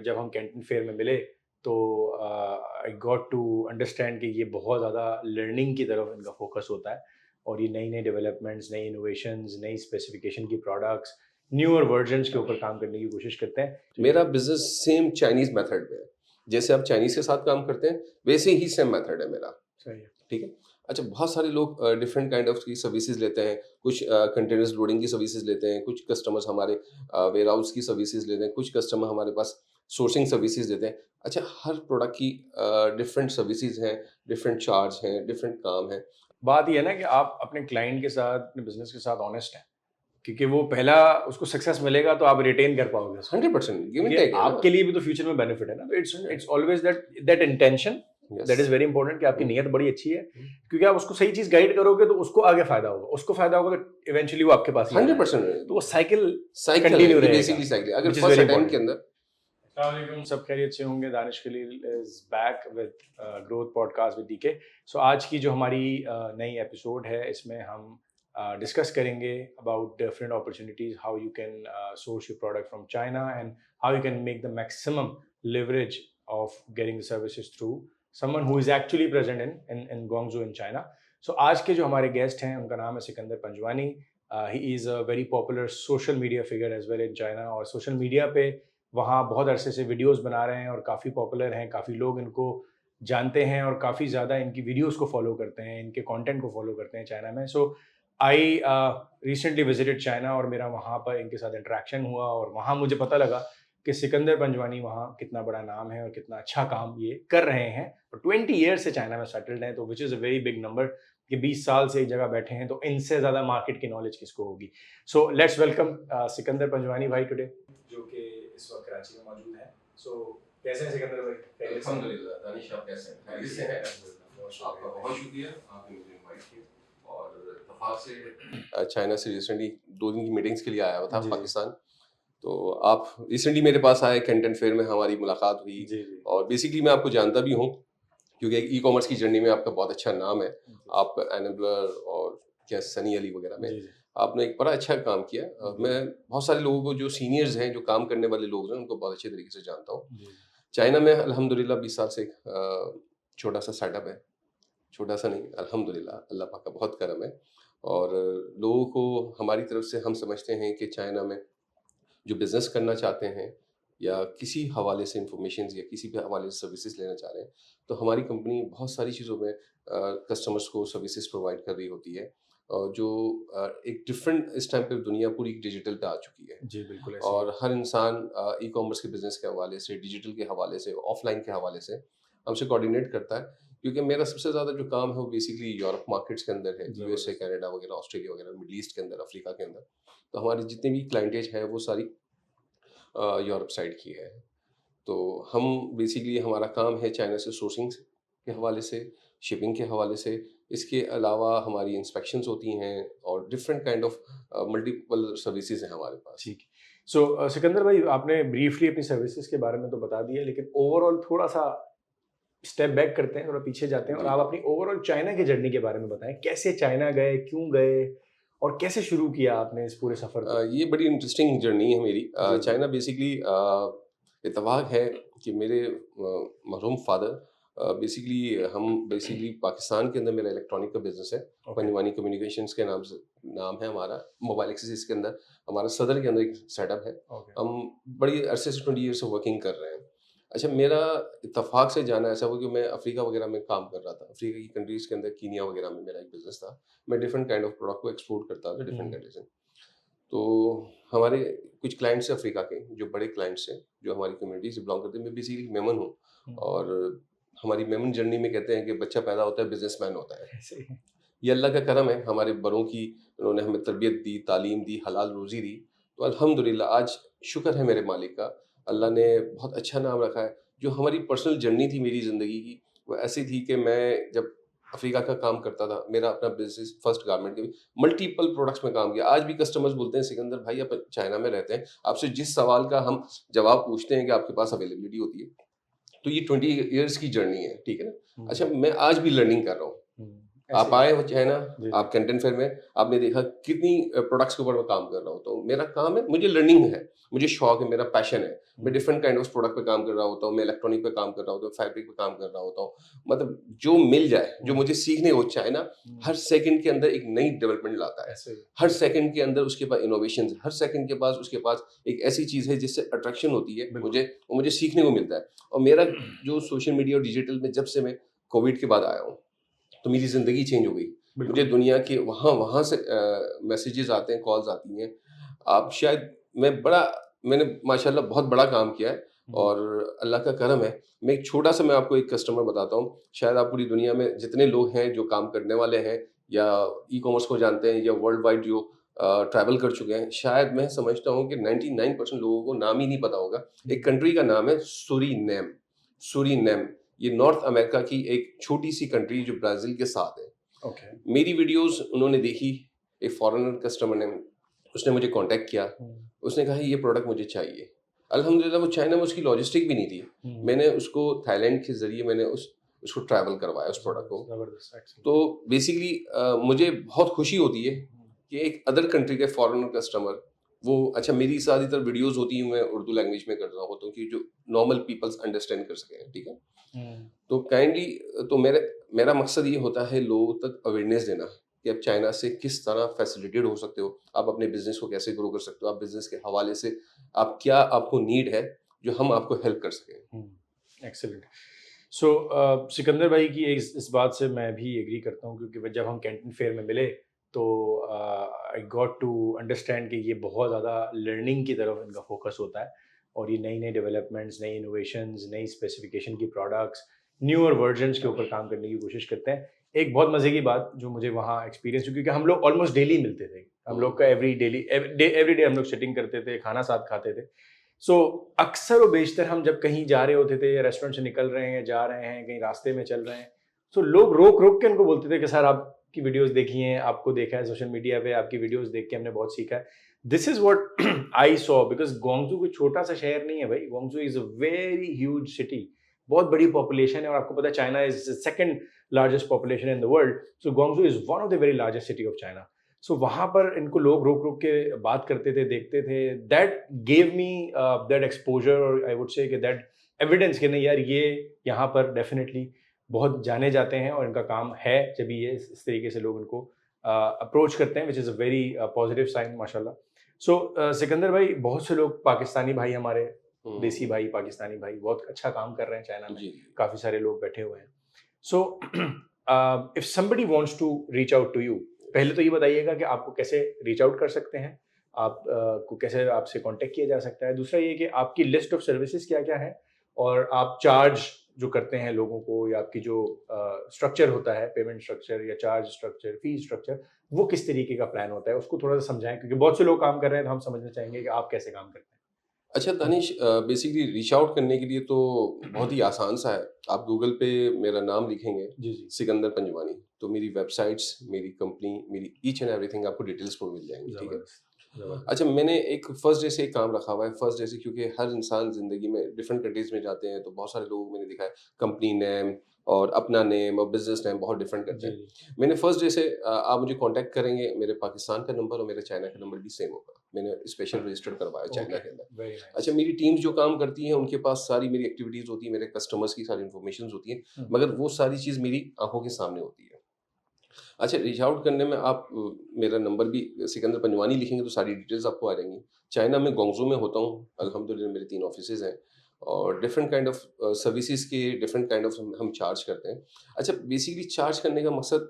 जब हम Canton fair में मिले तो आई गॉट टू अंडरस्टैंड कि ये बहुत ज़्यादा लर्निंग की तरफ इनका फोकस होता है और ये नई नई डेवलपमेंट्स, नई इनोवेशंस, नई स्पेसिफिकेशन की प्रोडक्ट्स, न्यूअर वर्जन्स के ऊपर काम करने की कोशिश करते हैं। मेरा बिजनेस सेम चाइनीज मेथड में है। जैसे आप चाइनीज के साथ काम करते हैं वैसे ही सेम मेथड है मेरा। सही है। ठीक है। अच्छा, बहुत सारे लोग डिफरेंट काइंड ऑफ की सर्विसेज लेते हैं। कुछ कंटेनर्स लोडिंग की सर्विसेज लेते हैं, कुछ कस्टमर्स हमारे वेयर हाउस की सर्विसेज लेते हैं, कुछ कस्टमर हमारे पास सोर्सिंग सर्विसेज देते हैं। अच्छा, हर प्रोडक्ट की डिफरेंट सर्विसेज हैं, डिफरेंट चार्ज हैं, डिफरेंट काम है। बात ये है ना कि आप अपने क्लाइंट के साथ, अपने बिजनेस के साथ ऑनेस्ट हैं, क्योंकि वो पहला उसको सक्सेस मिलेगा तो आप रिटेन कर पाओगे उसको। 100% गिव ठीक एंड है, टेक है ना। आपके लिए भी तो फ्यूचर में बेनिफिट है ना, तो it's always that intention, yes. That is very important कि आपकी नीयत बड़ी अच्छी है, क्योंकि आप उसको सही चीज गाइड करोगे तो उसको आगे फायदा होगा, उसको फायदा होगा तो इवेंचुअली वो आपके पास ही आएगा। 100% तो वो साइकिल साइकिल है, कंटिन्यू ये रहेगा, बेसिकली साइकिल। अगर which is first very attempt के इंपॉर्टेंट। अंदर अस्सलाम वालेकुम, सब खैरियत से होंगे। Danish Khalil is back with growth podcast with DK. So आज की जो हमारी नई एपिसोड है, इसमें हम डिस्कस करेंगे about different opportunities, how you can source your product from China and how you can make the maximum leverage of getting the services through someone who is actually present in Guangzhou in China. So आज के जो हमारे guest हैं उनका नाम है Sikandar Panjwani. He is a very popular social media figure as well in China, और social media पे वहाँ बहुत अरसे से वीडियोस बना रहे हैं और काफ़ी पॉपुलर हैं, काफ़ी लोग इनको जानते हैं और काफ़ी ज़्यादा इनकी वीडियोस को फॉलो करते हैं, इनके कंटेंट को फॉलो करते हैं चाइना में। सो आई रिसेंटली विजिटेड चाइना और मेरा वहाँ पर इनके साथ इंटरेक्शन हुआ और वहाँ मुझे पता लगा कि सिकंदर पंजवानी वहाँ कितना बड़ा नाम है और कितना अच्छा काम ये कर रहे हैं, और 20 ईयर्स से चाइना में सेटल्ड हैं, तो which is a very big number कि 20 साल से एक जगह बैठे हैं, तो इनसे ज़्यादा मार्केट की नॉलेज किसको होगी। So let's welcome Sikandar Panjwani भाई टुडे, जो कि इस वक्त कराची में मौजूद हैं। सो कैसे हैं सिकंदर भाई? अल्हम्दुलिल्लाह। दानिश, आप कैसे हैं? खैरियत से हैं? आपका बहुत शुक्रिया, आपने मुझे इनवाइट किया और इत्तेफाक से चाइना से रिसेंटली 2 दिन की मीटिंग्स के लिए आया हुआ था जी, जी। पाकिस्तान। तो आप रिसेंटली मेरे पास आए, कैंटन फेयर में हमारी मुलाकात हुई जी, जी। और बेसिकली मैं आपको जानता भी हूँ क्योंकि ई कॉमर्स की जर्नी में आपका बहुत अच्छा नाम है। जी, आप एनेबलर और क्या सनी अली वगैरह में जी, जी। आपने एक बड़ा अच्छा काम किया। जी, मैं बहुत सारे लोगों को जो सीनियर्स हैं, जो काम करने वाले लोग हैं, उनको बहुत अच्छे तरीके से जानता हूँ। जी, चाइना में अल्हम्दुलिल्लाह 20 साल से एक छोटा सा सेटअप है। छोटा सा नहीं, अल्हम्दुलिल्लाह अल्लाह पाक का बहुत करम है और लोगों को हमारी तरफ से हम समझते हैं कि चाइना में जो बिज़नेस करना चाहते हैं या किसी हवाले से इंफॉर्मेशन या किसी भी हवाले से सर्विसेज लेना चाह रहे हैं, तो हमारी कंपनी बहुत सारी चीज़ों में कस्टमर्स को सर्विसेज प्रोवाइड कर रही होती है। और जो एक डिफरेंट इस टाइम पे दुनिया पूरी डिजिटल पे आ चुकी है जी, बिल्कुल ऐसे ही है। और हर इंसान ई कॉमर्स के बिज़नेस के हवाले से, डिजिटल के हवाले से, ऑफलाइन के हवाले से हमसे कोऑर्डिनेट करता है। क्योंकि मेरा सबसे ज़्यादा जो काम है वो बेसिकली यूरोप मार्केट्स के अंदर है, यूएसए, ज़बरदस्त। कनाडा वगैरह, ऑस्ट्रेलिया वगैरह, मिडल ईस्ट के अंदर, अफ्रीका के अंदर। तो हमारी जितनी भी क्लाइंटेज है वो सारी यूरोप साइड की है। तो हम बेसिकली हमारा काम है चाइना से सोर्सिंग के हवाले से, शिपिंग के हवाले से। इसके अलावा हमारी इंस्पेक्शंस होती हैं और different kind of multiple services हैं हमारे पास। ठीक है। सो सिकंदर भाई, आपने ब्रीफली अपनी सर्विसेज के बारे में तो बता दिया, लेकिन ओवरऑल थोड़ा-सा स्टेप बैक करते हैं, थोड़ा पीछे जाते हैं और जी। आप अपनी ओवरऑल चाइना की जर्नी के बारे में बताएँ। कैसे चाइना गए, क्यों गए और कैसे शुरू किया आपने इस पूरे सफ़र को? ये बड़ी इंटरेस्टिंग जर्नी है मेरी। जी, जी। चाइना बेसिकली इत्तेफाक है कि मेरे मरहूम फादर बेसिकली हम बेसिकली पाकिस्तान के अंदर मेरा इलेक्ट्रॉनिक का बिजनेस है। ओके, पंजवानी कम्युनिकेशंस के नाम से नाम है हमारा। मोबाइल एक्सेसरीज के अंदर हमारा सदर के अंदर एक सेटअप है। ओके। हम बड़ी अरसे से 20 ईयर से वर्किंग कर रहे हैं। अच्छा, मेरा इत्तेफाक से जाना ऐसा हुआ कि मैं अफ्रीका वगैरह में काम कर रहा था। अफ्रीका की कंट्रीज़ के अंदर कीनिया वगैरह में मेरा एक बिज़नेस था। मैं डिफरेंट काइंड ऑफ प्रोडक्ट को एक्सपोर्ट करता था डिफरेंट हुँ, कंट्रीज़ में। तो हमारे कुछ क्लाइंट्स हैं अफ्रीका के, जो बड़े क्लाइंट्स हैं, जो हमारी कम्युनिटी से बिलॉन्ग करते हैं। मैं बेसिकली मेमन हूँ हुँ। और हमारी मेमन जर्नी में कहते हैं कि बच्चा पैदा होता है बिजनेसमैन होता है। ऐसे ही है। ये अल्लाह का करम है, हमारे बड़ों की उन्होंने हमें तरबियत दी, तालीम दी, हलाल रोज़ी दी। तो अल्हम्दुलिल्लाह आज शुक्र है मेरे मालिक का, अल्लाह ने बहुत अच्छा नाम रखा है। जो हमारी पर्सनल जर्नी थी मेरी ज़िंदगी की, वो ऐसी थी कि मैं जब अफ्रीका का काम करता था, मेरा अपना बिज़नेस फर्स्ट गारमेंट का भी मल्टीपल प्रोडक्ट्स में काम किया। आज भी कस्टमर्स बोलते हैं, "सिकंदर भाई, आप चाइना में रहते हैं, आपसे जिस सवाल का हम जवाब पूछते हैं कि आपके पास अवेलेबिलिटी होती है।" तो ये 20 इयर्स की जर्नी है, ठीक है ना? हुँ, अच्छा, मैं आज भी लर्निंग कर रहा हूँ। हुँ। आप ऐसे ही। आए हो चाइना, जी, आप जी। कंटेंट फेयर में, आपने देखा कितनी प्रोडक्ट्स के ऊपर मैं काम कर रहा होता हूँ। मेरा काम है, मुझे लर्निंग है, मुझे शौक है, मेरा पैशन है। मैं हुँ, डिफरेंट काइंड ऑफ प्रोडक्ट पे काम कर रहा होता हूँ, मैं इलेक्ट्रॉनिक पे काम कर रहा होता हूँ, फैब्रिक पे काम कर रहा होता हूँ। मतलब जो मिल जाए, जो हुँ, मुझे सीखने को, चाइना हुँ। हर सेकंड के अंदर एक नई डेवलपमेंट लाता है। ऐसे ही। हर हुँ, सेकंड के अंदर उसके पास इनोवेशंस, हर सेकंड के पास उसके पास एक ऐसी चीज़ है जिससे अट्रैक्शन होती है बिल्कुल। मुझे, और मुझे सीखने को मिलता है। और मेरा जो सोशल मीडिया और डिजिटल में जब से मैं कोविड के बाद आया हूँ, तो मेरी ज़िंदगी चेंज हो गई। मुझे बिल्कुल। दुनिया के वहाँ वहाँ से मैसेजेस आते हैं, कॉल्स आती हैं। आप शायद मैंने माशाल्लाह बहुत बड़ा काम किया है, हुँ, और अल्लाह का करम है। मैं आपको एक कस्टमर बताता हूँ। शायद आप पूरी दुनिया में जितने लोग हैं जो काम करने वाले हैं, या ई-कॉमर्स को जानते हैं, या वर्ल्ड वाइड जो ट्रैवल कर चुके हैं, शायद मैं समझता हूँ कि 99% लोगों को नाम ही नहीं पता होगा। हुँ। एक कंट्री का नाम है सूरीनेम। सूरीनेम, ये नॉर्थ अमेरिका की एक छोटी-सी कंट्री जो ब्राज़ील के साथ है। ओके। मेरी वीडियोस उन्होंने देखी, एक फॉरेनर कस्टमर ने, उसने मुझे कांटेक्ट किया। हुँ, उसने कहा ये प्रोडक्ट मुझे चाहिए। अल्हम्दुलिल्लाह वो चाइना में उसकी लॉजिस्टिक भी नहीं थी। हुँ। मैंने उसको थाईलैंड के ज़रिए मैंने उसको ट्रैवल करवाया उस प्रोडक्ट को। ज़बरदस्त, ज़बरदस्त, तो एक्सीलेंट। बेसिकली मुझे बहुत खुशी होती है हुँ, कि एक अदर कंट्री के फॉरेनर कस्टमर, वो अच्छा, मेरी ज़्यादातर वीडियोस होती हैं, मैं उर्दू लैंग्वेज में कर रहा होता हूँ कि जो नॉर्मल पीपल्स अंडरस्टैंड कर सकें, ठीक है? हुँ, तो काइंडली, तो मेरा मकसद ये होता है लोगों तक अवेयरनेस देना कि आप चाइना से किस तरह फैसिलिटेट हो सकते हो, आप अपने बिजनेस को कैसे ग्रो कर सकते हो, आप बिजनेस के हवाले से आप क्या, आपको नीड है जो हम आपको हेल्प कर सकें। हुँ, एक्सीलेंट। सो सिकंदर भाई की इस बात से मैं भी एग्री करता हूँ क्योंकि जब हम कैंटन फेयर में मिले तो आई गॉट टू अंडरस्टैंड कि ये बहुत ज़्यादा लर्निंग की तरफ इनका फोकस होता है और ये नई नई डेवलपमेंट्स, नई इनोवेशंस, नई स्पेसिफिकेशन की प्रोडक्ट्स, न्यूअर वर्जन्स के ऊपर काम करने की कोशिश करते हैं। एक बहुत मज़े की बात जो मुझे वहाँ एक्सपीरियंस हुई क्योंकि हम लोग ऑलमोस्ट डेली मिलते थे। हम लोग का हम्म, एवरी डे हम लोग सिटिंग करते थे, खाना साथ खाते थे। सो अक्सर व बेशतर हम जब कहीं जा रहे होते थे या रेस्टोरेंट से निकल रहे हैं, जा रहे हैं, कहीं रास्ते में चल रहे हैं, तो लोग रोक-रोक के उनको बोलते थे कि सर आपकी वीडियोज़ देखी हैं, आपको देखा है सोशल मीडिया पे, आपकी वीडियोज़ देख के हमने बहुत सीखा है। This is what I saw because Guangzhou कोई छोटा-सा शहर नहीं है भाई, Guangzhou is a very huge city. बहुत बड़ी पॉपुलेशन है और आपको पता है China is the second largest population in the world, so Guangzhou is one of the very largest city of China. So वहाँ पर इनको लोग रोक-रोक के बात करते थे, देखते थे। That gave me that exposure और आई वुड से कि दैट एविडेंस कि नहीं यार ये यहाँ पर डेफ़िनिटली बहुत जाने जाते हैं और इनका काम है जब ये इस तरीके से लोग इनको अप्रोच करते हैं which is a very positive sign माशाल्लाह। सो सिकंदर भाई बहुत से लोग पाकिस्तानी भाई हमारे, देसी हम्म, भाई, पाकिस्तानी भाई बहुत अच्छा काम कर रहे हैं चाइना में। जी, काफ़ी सारे लोग बैठे हुए हैं। So if somebody wants to reach out to you, पहले तो ये बताइएगा कि आपको कैसे रीच आउट कर सकते हैं? आप को कैसे आपसे कॉन्टैक्ट किया जा सकता है? दूसरा ये कि आपकी लिस्ट ऑफ सर्विसेज़ क्या-क्या हैं? और आप चार्ज जो करते हैं लोगों को या आपकी जो स्ट्रक्चर होता है, पेमेंट स्ट्रक्चर या चार्ज स्ट्रक्चर, फीस स्ट्रक्चर, वो किस तरीके का प्लान होता है? उसको थोड़ा-सा समझाएँ क्योंकि बहुत से लोग काम कर रहे हैं, तो हम समझना चाहेंगे कि आप कैसे काम करते अच्छा दानिश, बेसिकली रीच आउट करने के लिए तो बहुत हैं? ही आसान सा है। आप गूगल पे मेरा नाम लिखेंगे, जी, जी। सिकंदर पंजवानी, तो मेरी वेबसाइट्स, मेरी कंपनी, मेरी ईच एंड एवरीथिंग आपको डिटेल्स में मिल जाएंगी, ठीक है? ज़बरदस्त, ज़बरदस्त। अच्छा, मैंने एक फर्स्ट डे से एक काम रखा हुआ है। फर्स्ट डे से, क्योंकि हर इंसान ज़िंदगी में डिफरेंट कंट्रीज़ में जाते हैं, तो बहुत सारे लोग मैंने देखा है कंपनी नेम और अपना नेम और बिज़नेस नेम बहुत डिफरेंट करते जी, हैं। जी। मैंने फर्स्ट डे से आप मुझे कॉन्टैक्ट करेंगे, मेरे पाकिस्तान का नंबर और मेरे चाइना का नंबर भी सेम होगा। मैंने स्पेशल रजिस्टर्ड करवाया चाइना ओके, के अंदर। वेरी अच्छा, नाइस। मेरी टीम्स जो काम करती हैं, उनके पास सारी मेरी एक्टिविटीज़ होती हैं, मेरे कस्टमर्स की सारी इन्फॉर्मेशंस होती हैं, हुँ, मगर वो सारी चीज़ मेरी आँखों के सामने होती है। अच्छा, रीच आउट करने में आप मेरा नंबर भी सिकंदर पंजवानी लिखेंगे तो सारी डिटेल्स आपको आ जाएँगी। चाइना में ग्वांगझू में होता हूँ, अल्हम्दुलिल्लाह मेरे 3 ऑफ़िसेज़ हैं, और डिफरेंट काइंड ऑफ सर्विसेज़ के डिफरेंट काइंड ऑफ हम चार्ज करते हैं। अच्छा, बेसिकली चार्ज करने का मकसद,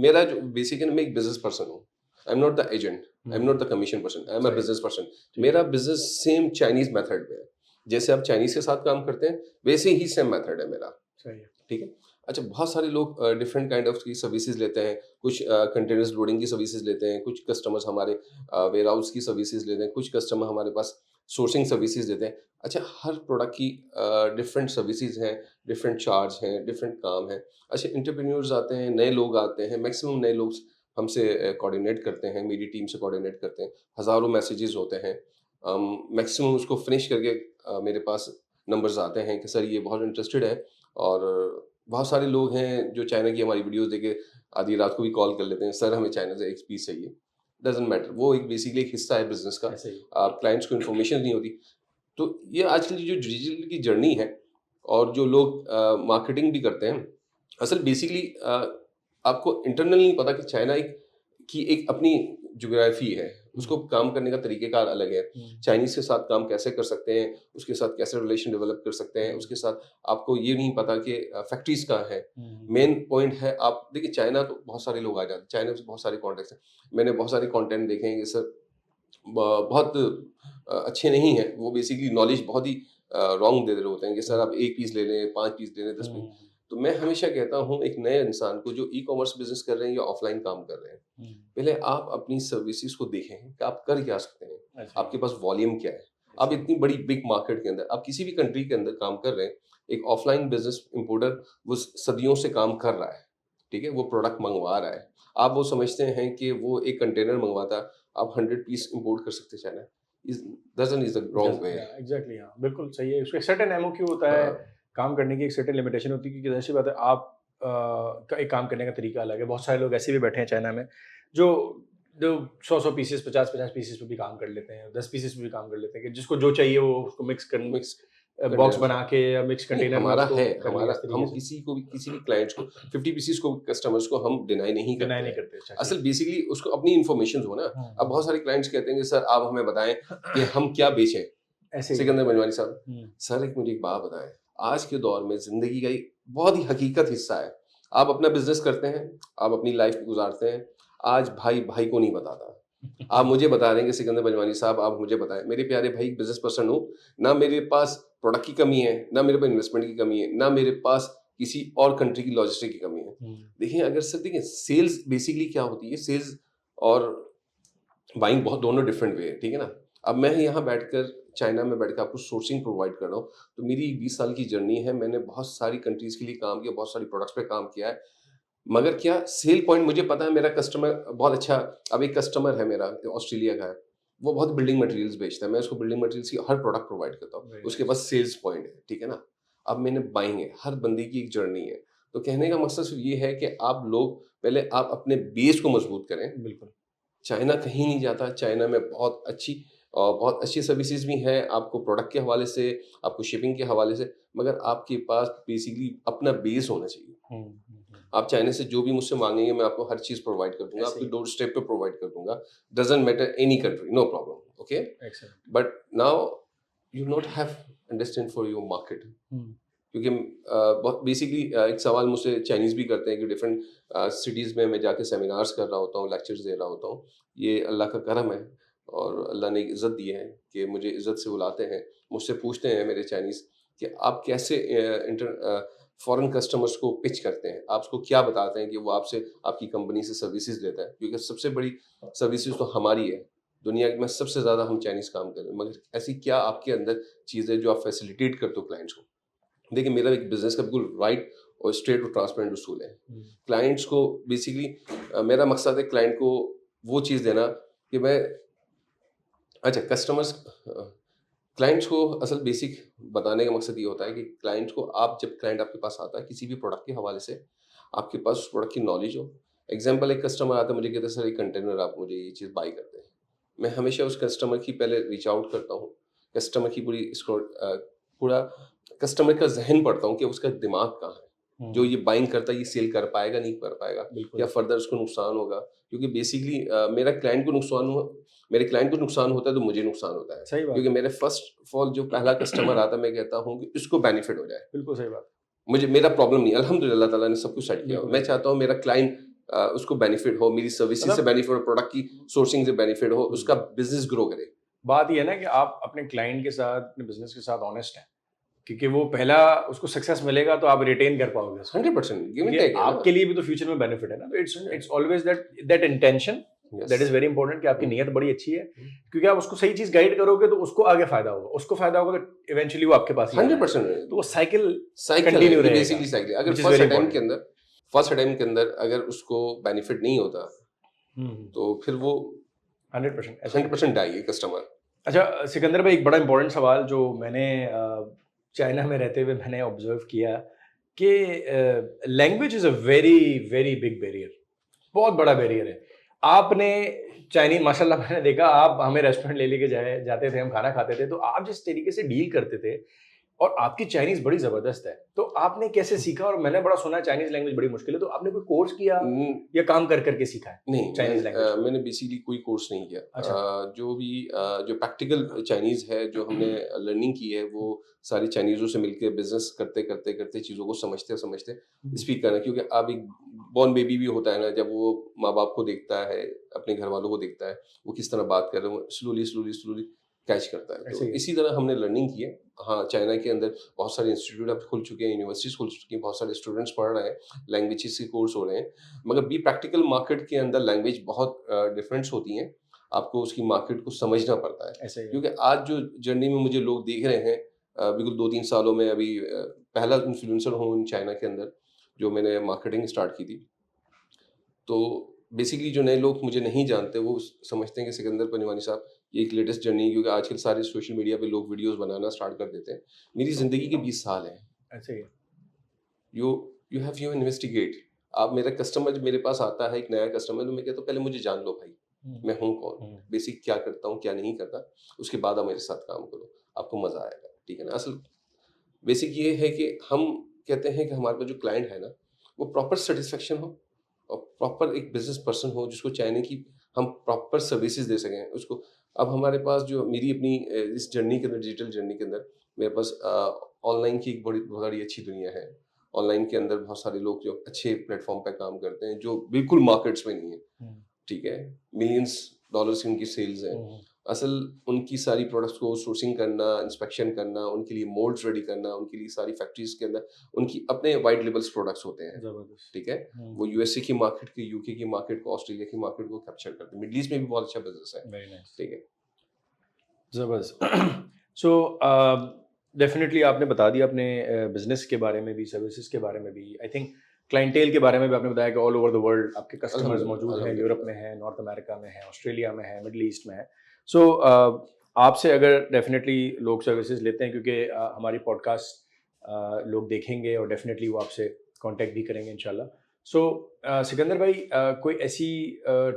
मेरा जो बेसिकली मैं एक बिज़नेस पर्सन हूँ। I am not the agent, I am hmm, not the commission person, I am a सही, बिज़नेस पर्सन। ठीक मेरा है। बिज़नेस सेम चाइनीज़ मेथड में है। जैसे आप चाइनीज़ के साथ काम करते हैं, वैसे ही सेम मेथड है मेरा। सही है। ठीक है? अच्छा, बहुत सारे लोग डिफरेंट काइंड ऑफ की सर्विसेज़ लेते हैं। कुछ कंटेनर्स लोडिंग की सर्विसेज़ लेते हैं, कुछ कस्टमर्स हमारे वेयरहाउस की सर्विसेज़ लेते हैं, कुछ कस्टमर हमारे पास सोर्सिंग सर्विसेज़ लेते हैं। अच्छा, हर प्रोडक्ट की डिफरेंट सर्विसेज़ हैं, डिफरेंट चार्ज हैं, डिफरेंट काम हैं। अच्छा, एंटरप्रेन्योर्स आते हैं, नए लोग आते हैं, मैक्सिमम नए लोग हमसे कोऑर्डिनेट करते हैं, मेरी टीम से कोऑर्डिनेट करते हैं। हज़ारों मैसेजेज़ होते हैं। मैक्सिमम उसको फिनिश करके मेरे पास नंबर्स आते हैं कि सर ये बहुत इंटरेस्टेड है, और बहुत सारे लोग हैं जो चाइना की हमारी वीडियोस देखे आधी रात को भी कॉल कर लेते हैं, सर हमें चाइना से एक पीस चाहिए। डजेंट मैटर, वो एक बेसिकली एक हिस्सा है बिजनेस का। ऐसे ही। आप क्लाइंट्स को इन्फॉर्मेशन नहीं होती। तो ये आजकल की जो डिजिटल की जर्नी है और जो लोग मार्केटिंग भी करते हैं, असल बेसिकली आपको इंटरनल नहीं पता कि चाइना एक अपनी ज्योग्राफी है, उसको काम करने का तरीक़ेकार अलग है। चाइनीज़ के साथ काम कैसे कर सकते हैं, उसके साथ कैसे रिलेशन डेवलप कर सकते हैं, उसके साथ आपको ये नहीं पता कि फैक्ट्रीज़ कहाँ हैं। मेन पॉइंट है, आप देखिए चाइना तो बहुत सारे लोग आ जाते हैं, चाइना से बहुत सारे कॉन्टैक्ट्स हैं। मैंने बहुत सारे कंटेंट देखे हैं कि सर बहुत अच्छे नहीं हैं, वो बेसिकली नॉलेज बहुत ही रॉन्ग दे रहे होते हैं कि सर आप 1 पीस ले लें, 5 पीस ले लें, 10 पीस। तो मैं हमेशा कहता हूँ एक नए इंसान को जो ई-कॉमर्स बिज़नेस कर रहे हैं या ऑफ़लाइन काम कर रहे हैं, पहले आप अपनी सर्विसेज़ को देखें कि आप कर क्या सकते हैं, आपके पास वॉल्यूम क्या है। आप इतनी बड़ी बिग मार्केट के अंदर, आप किसी भी कंट्री के अंदर काम कर रहे हैं, एक ऑफ़लाइन बिज़नेस इम्पोर्टर वो सदियों से काम कर रहा है, ठीक है? वो प्रोडक्ट मँगवा रहा है। आप वो समझते हैं कि वो एक कंटेनर मँगवाता, आप 100 पीस इम्पोर्ट कर सकते हैं China. Is doesn't is the wrong way. Exactly, हाँ बिल्कुल सही है। उसका एक सर्टेन एमओक्यू होता है, हाँ, काम करने की एक सर्टेन लिमिटेशन होती है, क्योंकि जाहिर सी बात है आप का एक काम करने का तरीका अलग है। बहुत सारे लोग ऐसे भी बैठे हैं चाइना में जो जो 100-100 पीसेस, 50-50 पीसेस पे भी काम कर लेते हैं, 10 पीसेस पे भी काम कर लेते हैं, कि जिसको जो चाहिए वो उसको मिक्स कर मिक्स बॉक्स कंटेनर्स बना के या मिक्स नहीं, कंटेनर में हमारा उसको है, कर लिया हमारा इस तरीके हम से। किसी को भी किसी भी क्लाइंट्स को 50 पीसेस को कस्टमर्स को हम डिनाई नहीं डिनाई करते नहीं हैं। करते। अच्छा, असल ठीक बेसिकली उसको अपनी इन्फॉर्मेशन हो ना। अब है। बहुत सारे क्लाइंट्स कहते हैं कि सर आप हमें बताएँ कि हम क्या बेचें? ऐसे ही है। सिकंदर पंजवानी साहब, हुँ, सर एक मुझे एक बात बताएँ, आज के दौर में ज़िंदगी का एक बहुत ही हकीकत हिस्सा है। आप अपना बिज़नेस करते हैं, आप अपनी लाइफ़ गुज़ारते हैं, आज भाई भाई को नहीं बताता। आप मुझे बता रहे हैं कि सिकंदर पंजवानी साहब आप मुझे बताएँ, मेरे प्यारे भाई बिज़नेस पर्सन हूँ, ना मेरे पास प्रोडक्ट की कमी है, ना मेरे पास इन्वेस्टमेंट की कमी है, ना मेरे पास किसी और कंट्री की लॉजिस्टिक की कमी है। हुँ, देखिए अगर सर देखिए सेल्स बेसिकली क्या होती है, सेल्स और बाइंग बहुत दोनों डिफरेंट वे है, ठीक है ना? अब मैं यहाँ बैठकर चाइना में बैठकर आपको सोर्सिंग प्रोवाइड कर रहा हूँ, तो मेरी 20 साल की जर्नी है, मैंने बहुत सारी कंट्रीज़ के लिए काम किया, बहुत सारी प्रोडक्ट्स पे काम किया है। मगर क्या सेल पॉइंट मुझे पता है, मेरा कस्टमर बहुत अच्छा। अब एक कस्टमर है मेरा जो ऑस्ट्रेलिया का है, वो बहुत बिल्डिंग मटेरियल्स बेचता है, मैं उसको बिल्डिंग मटेरियल्स की हर प्रोडक्ट प्रोवाइड करता हूँ, वेरी उसके नाइस। पास सेल्स पॉइंट है, ठीक है ना? अब मैंने बाइंग है, हर बंदे की एक जर्नी है। तो कहने का मकसद सिर्फ ये है कि आप लोग पहले आप अपने बेस को मजबूत करें। बिल्कुल। चाइना कहीं नहीं जाता, चाइना में बहुत अच्छी सर्विसेज़ भी हैं, आपको प्रोडक्ट के हवाले से, आपको शिपिंग के हवाले से, मगर आपके पास बेसिकली अपना बेस होना चाहिए। हुँ, हुँ, हुँ। आप चाइना से जो भी मुझसे माँगेंगे, मैं आपको हर चीज़ प्रोवाइड कर दूँगा, ऐसे आपके ही। डोर स्टेप पे प्रोवाइड कर दूँगा। Doesn't matter any country, no problem, okay? Excellent. But now you not have understand for your market. हुँ, क्योंकि बहुत बेसिकली एक सवाल मुझसे चाइनीज़ भी करते हैं कि डिफरेंट सिटीज़ में मैं जाके सेमिनार्स कर रहा होता हूँ, लेक्चर्स दे रहा होता हूँ। ये अल्लाह का करम है और अल्लाह ने एक इज़्ज़त दी है कि मुझे इज़्ज़त से बुलाते हैं। मुझसे पूछते हैं मेरे चाइनीज़ कि आप कैसे फॉरेन कस्टमर्स को पिच करते हैं? आप उसको क्या बताते हैं कि वो आपसे आपकी कंपनी से सर्विसेज़ लेता है? क्योंकि सबसे बड़ी सर्विसेज़ तो हमारी है। दुनिया में सबसे ज़्यादा हम चाइनीज़ काम कर रहे हैं। मगर ऐसी क्या आपके अंदर चीज़ है जो आप फैसिलिटेट करते हो क्लाइंट्स को? देखिए मेरा एक बिज़नेस का बिल्कुल राइट और स्ट्रेट और ट्रांसपेरेंट उसूल है। हुँ, क्लाइंट्स को बेसिकली मेरा मकसद है क्लाइंट को वो चीज़ देना कि मैं अच्छा कस्टमर्स क्लाइंट्स को असल बेसिक बताने का मकसद ये होता है कि क्लाइंट्स को आप जब क्लाइंट आपके पास आता है किसी भी प्रोडक्ट के हवाले से, आपके पास उस प्रोडक्ट की नॉलेज हो। एग्ज़ाम्पल एक कस्टमर आता है मुझे कहता है सर एक कंटेनर आप मुझे ये चीज़ बाय करते हैं। मैं हमेशा उस कस्टमर की पहले रीच आउट करता हूँ। कस्टमर की पूरा कस्टमर का ज़हन पढ़ता हूँ कि उसका दिमाग कहाँ है। जो हुँ, ये बाइंग करता है ये सेल कर पाएगा, नहीं कर पाएगा या बिल्कुल। फर्दर उसको नुकसान होगा। क्योंकि बेसिकली मेरे क्लाइंट को नुकसान होता है तो मुझे नुकसान होता है। सही बात क्योंकि है। मेरे फर्स्ट ऑफ ऑल जो पहला कस्टमर आता है मैं कहता हूँ कि इसको बेनिफिट हो जाए। बिल्कुल सही बात मुझे मेरा प्रॉब्लम नहीं है, अल्हम्दुलिल्लाह अल्लाह ताला ने सब कुछ सेट है। किया हुआ है। बिल्कुल मैं सही बात चाहता हूँ मेरा क्लाइंट उसको बेनिफिट हो, मेरी है। सर्विसेज़ से मतलब बेनिफिट हो, प्रोडक्ट की सोर्सिंग से बेनिफिट हो, हुँ, उसका बिज़नेस ग्रो करे। बात ये है ना कि आप अपने क्लाइंट के साथ, अपने बिज़नेस के साथ ऑनेस्ट हैं, क्योंकि वो पहला उसको सक्सेस मिलेगा तो आप रिटेन कर पाओगे उसको। 100% गिव एंड क्योंकि टेक है ना। आपके लिए भी तो फ्यूचर में बेनिफिट है ना, तो it's it's always that that intention yes. That is very important, कि आपकी हुँ, नीयत बड़ी अच्छी है। हुँ। क्योंकि आप उसको सही चीज़ गाइड करोगे तो उसको आगे फ़ायदा होगा, उसको फ़ायदा होगा तो इवेंचुअली वो आपके पास ही आना है। तो वो 100% साइकिल साइकिल है, कंटिन्यू ये रहेगा, बेसिकली साइकिल है। अगर which is very important. First attempt के अंदर अगर उसको बेनिफिट नहीं होता, हुँ, हुँ, तो फिर वो 100% ऐसा ही है। 100% डाई है कस्टमर। अच्छा सिकंदर भाई, एक बड़ा इंपॉर्टेंट सवाल जो मैंने चाइना में रहते हुए मैंने ऑब्जर्व किया कि language is a very very big barrier, बहुत बड़ा बैरियर है। आपने चाइनीज़ माशाल्लाह मैंने देखा आप हमें रेस्टोरेंट ले लेके जाते थे, हम खाना खाते थे, तो आप जिस तरीके से डील करते थे और आपकी चाइनीज़ बड़ी ज़बरदस्त है। तो आपने कैसे सीखा? और मैंने बड़ा सुना है चाइनीज़ लैंग्वेज बड़ी मुश्किल है, तो आपने कोई कोर्स किया उम, या काम कर के सीखा है नहीं, चाइनीज़ लैंग्वेज को? मैंने बेसिकली कोई कोर्स नहीं किया। अच्छा। जो भी जो प्रैक्टिकल चाइनीज़ है, जो हमने लर्निंग की है, वो सारी चाइनीज़ों से मिलके बिज़नेस करते चीज़ों को समझते हुँ, स्पीक करना, क्योंकि अब एक बॉर्न बेबी भी होता है ना, जब वो माँ-बाप को देखता है, अपने घरवालों को देखता है, वो किस तरह बात कर रहे हैं, वो स्लोली कैच करता है। ऐसे तो ही है। इसी तरह हमने लर्निंग की है। हाँ, चाइना के अंदर बहुत सारे इंस्टीट्यूट अब खुल चुके हैं, यूनिवर्सिटीज़ खुल चुकी हैं, बहुत सारे स्टूडेंट्स पढ़ रहे हैं, लैंग्वेजेस के कोर्स हो रहे हैं। मगर बी प्रैक्टिकल मार्केट के अंदर लैंग्वेज बहुत डिफरेंट्स होती हैं। आपको उसकी मार्केट को समझना पड़ता है। ऐसे ही है। क्योंकि आज जो जर्नी में मुझे लोग देख रहे हैं, बिल्कुल 2-3 सालों में अभी पहला इन्फ्लुएंसर हूँ इन चाइना के अंदर, जो मैंने मार्केटिंग स्टार्ट की थी। तो बेसिकली जो नए लोग मुझे नहीं जानते, वो समझते हैं कि सिकंदर पंजवानी साहब ये एक लेटेस्ट जर्नी है, क्योंकि आजकल सारे सोशल मीडिया पे लोग वीडियोज़ बनाना स्टार्ट कर देते हैं। मेरी ज़िंदगी के 20 साल हैं। ऐसे ही है। You you have you investigate. आप मेरा कस्टमर जब मेरे पास आता है, एक नया कस्टमर, तो मैं कहता हूँ पहले मुझे जान लो भाई, हुँ, मैं हूँ कौन, हुँ, बेसिक क्या करता हूँ क्या नहीं करता, उसके बाद आप मेरे साथ काम करो, आपको मजा आएगा, ठीक है ना। असल बेसिक ये है कि हम कहते हैं कि हमारे पास जो क्लाइंट है ना, वो प्रॉपर सेटिस्फेक्शन हो और प्रॉपर एक बिजनेस पर्सन हो, जिसको चाहने की हम प्रॉपर सर्विसेज दे सकें उसको। अब हमारे पास जो मेरी अपनी इस जर्नी के अंदर, डिजिटल जर्नी के अंदर, मेरे पास ऑनलाइन की एक बहुत बड़ी अच्छी दुनिया है। ऑनलाइन के अंदर बहुत सारे लोग जो अच्छे प्लेटफॉर्म पे काम करते हैं, जो बिल्कुल मार्केट्स में नहीं है, हुँ, ठीक है। मिलियंस डॉलर्स की उनकी सेल्स हैं। हुँ, असल उनकी सारी प्रोडक्ट्स को सोर्सिंग करना, इंस्पेक्शन करना, उनके लिए मोल्ड्स रेडी करना, उनके लिए सारी फैक्ट्रीज के अंदर उनकी अपने व्हाइट लेबल्स प्रोडक्ट्स होते हैं, ज़बरदस्त। ठीक है। हुँ, वो यूएसए की मार्केट के, यूके की मार्केट को, ऑस्ट्रेलिया की मार्केट को कैप्चर करते हैं। मिडल ईस्ट में भी बहुत अच्छा बिजनेस है, वेरी नाइस। ठीक है। ज़बरदस्त। सो डेफ़िनिटली आपने बता दिया अपने बिज़नेस के बारे में भी, सर्विसेज़ के बारे में भी। आई थिंक क्लाइंटेल के बारे में भी आपने बताया कि ऑल ओवर द वर्ल्ड आपके कस्टमर्स अल्हम्दुलिल्लाह, मौजूद हैं, यूरोप में अल्हम्दुलिल्लाह। हैं, नॉर्थ अमेरिका में हैं, ऑस्ट्रेलिया में हैं, मिडल ईस्ट में हैं। सो आपसे अगर डेफ़िनिटली लोग सर्विसेज़ लेते हैं क्योंकि हमारी पॉडकास्ट लोग देखेंगे और डेफ़िनिटली वो आपसे कॉन्टैक्ट भी करेंगे इंशाल्लाह। सो सिकंदर भाई कोई ऐसी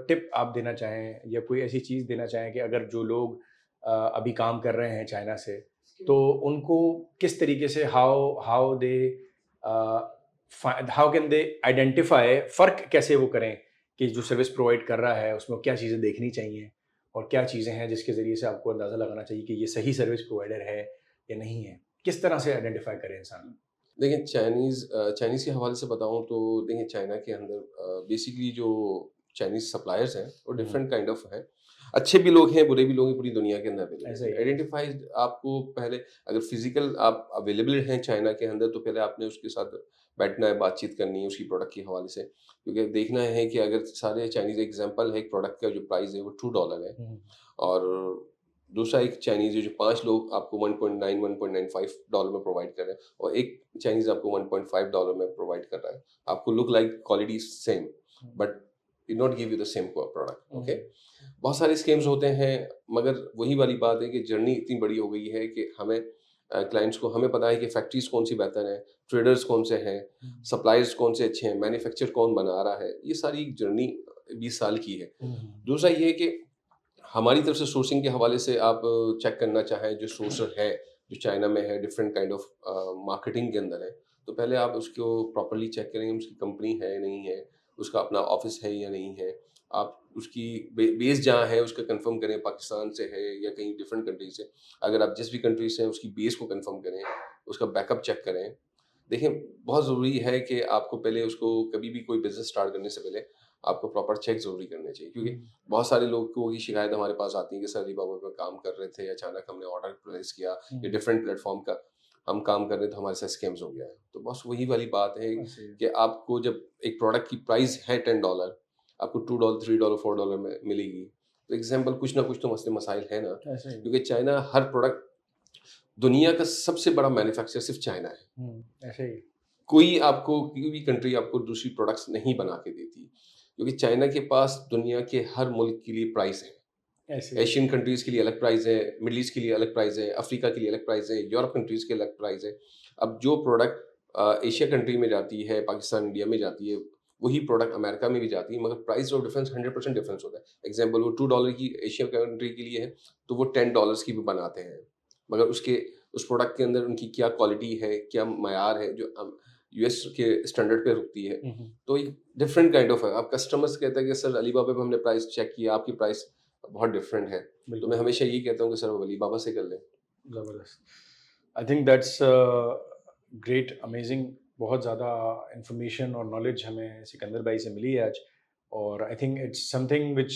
टिप आप देना चाहें या कोई ऐसी चीज़ देना चाहें कि अगर जो लोग अभी काम कर रहे हैं चाइना से, तो उनको किस तरीके से how how they how can they identify फ़र्क कैसे वो करें कि जो सर्विस प्रोवाइड कर रहा है उसमें क्या चीज़ें देखनी चाहिए और क्या चीज़ें हैं जिसके ज़रिए से आपको अंदाज़ा लगाना चाहिए कि ये सही सर्विस प्रोवाइडर है या नहीं है? किस तरह से आइडेंटिफाई करे इंसान? देखिए चाइनीज़ के हवाले से बताऊँ तो देखिए, चाइना के अंदर बेसिकली जो चाइनीज़ सप्लायर्स हैं, वो हुँ, डिफरेंट काइंड ऑफ हैं। अच्छे भी लोग हैं, बुरे भी लोग हैं, पूरी दुनिया के अंदर ऐसा मिलेंगे। ही है। आइडेंटिफाई आपको पहले, अगर फिज़िकल आप अवेलेबल हैं चाइना के अंदर, तो पहले आपने उसके साथ बैठना है, बातचीत करनी है उसकी प्रोडक्ट के हवाले से। क्योंकि देखना है कि अगर सारे चाइनीज़, एग्ज़ाम्पल है, एक प्रोडक्ट का जो प्राइस है वो $2 है, हुँ, और दूसरा एक चाइनीज़ है जो 5 लोग आपको 1.9 $1.95 में प्रोवाइड कर रहे हैं, और एक चाइनीज़ आपको $1.5 में प्रोवाइड कर रहा है। आपको look like quality same, hmm, but did not give you the same product, okay. हुँ, बहुत सारे स्कीम्स होते हैं, मगर वही वाली बात है कि जर्नी इतनी बड़ी हो गई है कि हमें क्लाइंट्स को हमें पता है कि फैक्ट्रीज़ कौन-सी बेहतर हैं, ट्रेडर्स कौन से हैं, हुँ, सप्लायर्स कौन से अच्छे हैं, मैन्युफैक्चर कौन बना रहा है। ये सारी एक जर्नी 20 साल की है। हुँ, हुँ, दूसरा ये है कि हमारी तरफ से सोर्सिंग के हवाले से आप चेक करना चाहें, जो सोर्सर है, जो चाइना में है, डिफरेंट काइंड ऑफ मार्केटिंग के अंदर है, तो पहले आप उसको प्रॉपर्ली चेक करेंगे, उसकी कंपनी है नहीं है, उसका अपना ऑफिस है या नहीं है। आप उसकी बेस जहाँ है उसका कंफर्म करें, पाकिस्तान से है या कहीं डिफरेंट कंट्री से। अगर आप जिस भी कंट्री से हैं, उसकी बेस को कंफर्म करें, उसका बैकअप चेक करें। देखिए, बहुत ज़रूरी है कि आपको पहले उसको, कभी भी कोई बिज़नेस स्टार्ट करने से पहले आपको प्रॉपर चेक ज़रूरी करने चाहिए, क्योंकि हुँ, बहुत सारे लोगों की शिकायत हमारे पास आती है कि सर अलीबाबा पे काम कर रहे थे, अचानक हमने ऑर्डर प्लेस किया या हुँ, डिफरेंट प्लेटफ़ॉर्म का हम काम कर रहे थे, तो हमारे साथ स्कैम्स हो गया है। तो बस वही वाली बात है ऐसे ही है। कि आपको जब एक प्रोडक्ट की प्राइस है $10, आपको $2, $3, $4 में मिलेगी। तो एग्ज़ाम्पल कुछ ना कुछ तो मसले मसाइल हैं ना, ऐसे ही है। क्योंकि चाइना हर प्रोडक्ट, दुनिया का सबसे बड़ा मैन्युफैक्चरर सिर्फ़ चाइना है। हुँ, ऐसे ही। कोई आपको, कोई भी कंट्री आपको दूसरी प्रोडक्ट्स नहीं बना के देती, क्योंकि चाइना के पास दुनिया के हर मुल्क के लिए प्राइस है। ऐसे ही। एशियन कंट्रीज़ के लिए अलग प्राइस है, मिडल ईस्ट के लिए अलग प्राइस है, अफ्रीका के लिए अलग प्राइस है, यूरोप कंट्रीज़ के अलग प्राइस है। अब जो प्रोडक्ट एशिया कंट्री में जाती है, पाकिस्तान, इंडिया में जाती है, वही प्रोडक्ट अमेरिका में भी जाती है, मगर प्राइस ऑफ डिफरेंस 100% डिफरेंस होता है। एग्जांपल वो $2 की एशिया कंट्री के लिए है, तो वो $10 की भी बनाते हैं। मगर उसके उस प्रोडक्ट के अंदर उनकी क्या क्वालिटी है, क्या मयार है जो यूएस के स्टैंडर्ड पे रुकती है, हम्म, तो एक डिफरेंट काइंड ऑफ है। अब कस्टमर्स कहते हैं कि सर अलीबाबा पे हमने प्राइस चेक किया, आपकी प्राइस बहुत डिफरेंट है। तो मैं बिल्कुल। हमेशा यही कहता हूँ कि सर आप अलीबाबा से कर लें। ज़बरदस्त। I think that's great, amazing. बहुत ज़्यादा इन्फॉर्मेशन और नॉलेज हमें सिकंदर भाई से मिली है आज, और I think it's something which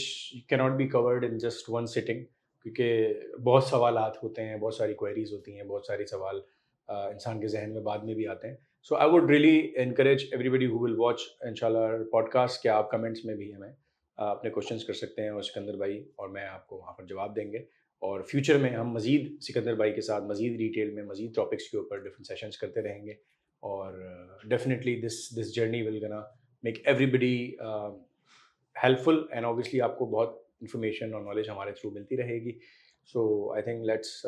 can not be covered in just one sitting, क्योंकि बहुत सवालात होते हैं, बहुत सारी क्वेरीज होती हैं, बहुत सारे सवाल इंसान के जहन में बाद में भी आते हैं। So I would really encourage everybody who will watch इंशाल्लाह पॉडकास्ट, क्या आप कमेंट्स में भी हमें अपने क्वेश्चंस कर सकते हैं, और सिकंदर भाई और मैं आपको वहाँ पर जवाब देंगे। और फ्यूचर में हम मज़ीद सिकंदर भाई के साथ मज़ीद डिटेल में मज़ीद टॉपिक्स के ऊपर डिफरेंट सेशंस करते रहेंगे। और definitely this this journey will gonna make everybody helpful, and obviously आपको बहुत इन्फॉर्मेशन और नॉलेज हमारे थ्रू मिलती रहेगी। So I think let's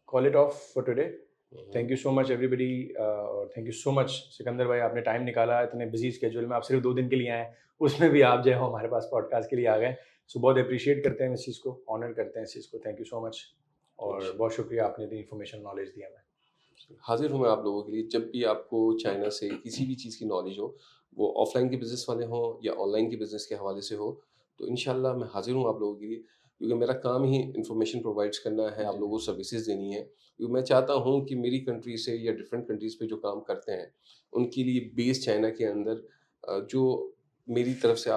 call it off for today. Thank you so much everybody, और thank you so much Sikandar भाई, आपने time निकाला इतने बिजी स्केड्यूल में, आप सिर्फ 2 दिन के लिए आए, उसमें भी आप जो है हमारे पास पॉडकास्ट के लिए आ गए। सो बहुत अप्रिशिएट करते हैं इस चीज़ को, ऑनर करते हैं इस चीज़ को। थैंक यू सो मच, और बहुत शुक्रिया, आपने इतनी इन्फॉर्मेशन नॉलेज दिया हमें। हाजिर हूँ मैं आप लोगों के लिए, जब भी आपको चाइना से किसी भी चीज़ की नॉलेज हो, वो ऑफलाइन के बिज़नेस वाले हों या ऑनलाइन के बिज़नेस के हवाले से हो, तो इंशाल्लाह मैं हाजिर हूँ आप लोगों के लिए, क्योंकि मेरा काम ही इन्फॉर्मेशन प्रोवाइड्स करना है, आप जी, लोगों को सर्विसेज देनी है। क्योंकि मैं चाहता हूँ कि मेरी कंट्री से या डिफरेंट कंट्रीज़ पे जो काम करते हैं, उनके लिए बेस चाइना के अंदर जो मेरी तरफ से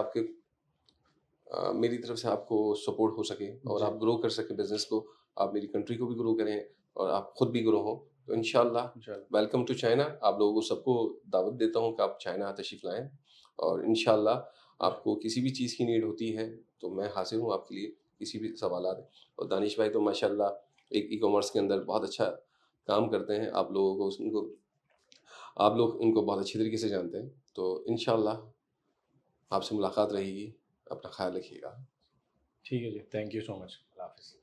मेरी तरफ से आपको सपोर्ट हो सके और जी, आप ग्रो कर सकें बिज़नेस को, आप मेरी कंट्री को भी ग्रो करें और आप खुद भी ग्रो हों। तो इंशाल्लाह इंशाल्लाह। Welcome to China. आप लोगों को सबको दावत देता हूँ कि आप चाइना तशरीफ़ लाएँ, और इंशाल्लाह आपको किसी भी चीज़ की नीड होती है, तो मैं हाज़िर हूँ आपके लिए, किसी भी सवालात। और दानिश भाई तो माशाल्लाह एक ई-कॉमर्स के अंदर बहुत अच्छा काम करते हैं। आप लोग उनको बहुत अच्छी तरीके से जानते हैं। तो इंशाल्लाह आपसे मुलाकात रहेगी। अपना ख़्याल रखिएगा। ठीक है जी, थैंक यू सो मच, अल्लाह हाफ़िज़।